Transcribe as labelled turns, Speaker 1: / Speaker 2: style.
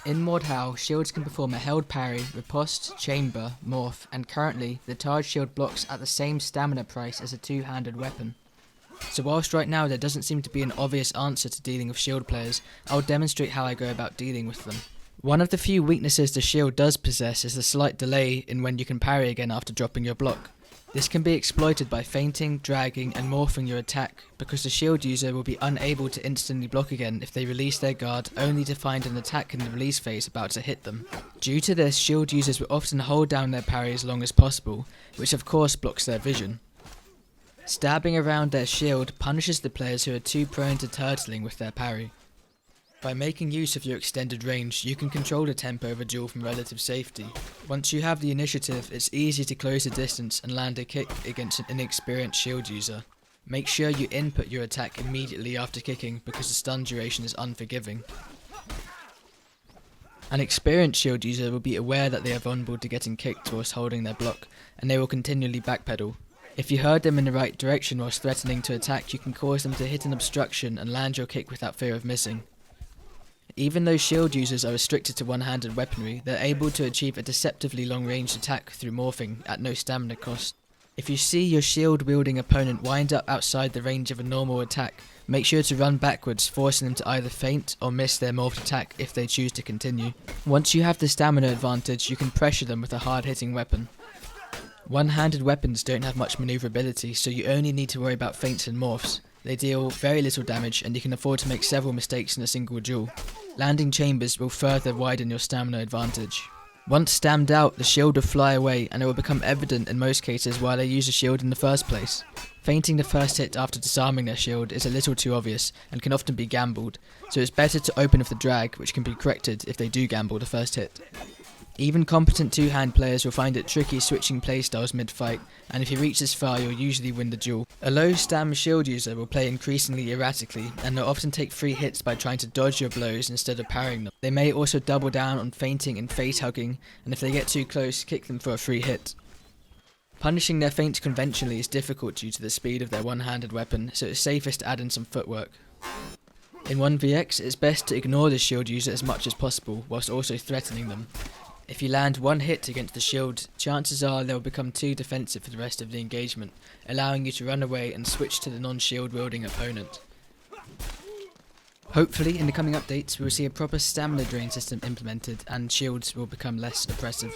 Speaker 1: In Mordhau, shields can perform a held parry, riposte, chamber, morph, and currently, the charged shield blocks at the same stamina price as a two-handed weapon. So whilst right now there doesn't seem to be an obvious answer to dealing with shield players, I'll demonstrate how I go about dealing with them. One of the few weaknesses the shield does possess is the slight delay in when you can parry again after dropping your block. This can be exploited by feinting, dragging and morphing your attack, because the shield user will be unable to instantly block again if they release their guard only to find an attack in the release phase about to hit them. Due to this, shield users will often hold down their parry as long as possible, which of course blocks their vision. Stabbing around their shield punishes the players who are too prone to turtling with their parry. By making use of your extended range, you can control the tempo of a duel from relative safety. Once you have the initiative, it's easy to close the distance and land a kick against an inexperienced shield user. Make sure you input your attack immediately after kicking because the stun duration is unforgiving. An experienced shield user will be aware that they are vulnerable to getting kicked whilst holding their block, and they will continually backpedal. If you herd them in the right direction whilst threatening to attack, you can cause them to hit an obstruction and land your kick without fear of missing. Even though shield users are restricted to one-handed weaponry, they're able to achieve a deceptively long-range attack through morphing at no stamina cost. If you see your shield-wielding opponent wind up outside the range of a normal attack, make sure to run backwards, forcing them to either feint or miss their morphed attack if they choose to continue. Once you have the stamina advantage, you can pressure them with a hard-hitting weapon. One-handed weapons don't have much maneuverability, so you only need to worry about feints and morphs. They deal very little damage and you can afford to make several mistakes in a single duel. Landing chambers will further widen your stamina advantage. Once stammed out, the shield will fly away and it will become evident in most cases why they use a shield in the first place. Feinting the first hit after disarming their shield is a little too obvious and can often be gambled, so it's better to open with the drag, which can be corrected if they do gamble the first hit. Even competent two-hand players will find it tricky switching playstyles mid-fight, and if you reach this far you'll usually win the duel. A low-stam shield user will play increasingly erratically, and they'll often take free hits by trying to dodge your blows instead of parrying them. They may also double down on feinting and face-hugging, and if they get too close, kick them for a free hit. Punishing their feints conventionally is difficult due to the speed of their one-handed weapon, so it's safest to add in some footwork. In 1vx, it's best to ignore the shield user as much as possible, whilst also threatening them. If you land one hit against the shield, chances are they'll become too defensive for the rest of the engagement, allowing you to run away and switch to the non-shield wielding opponent. Hopefully, in the coming updates, we will see a proper stamina drain system implemented and shields will become less oppressive.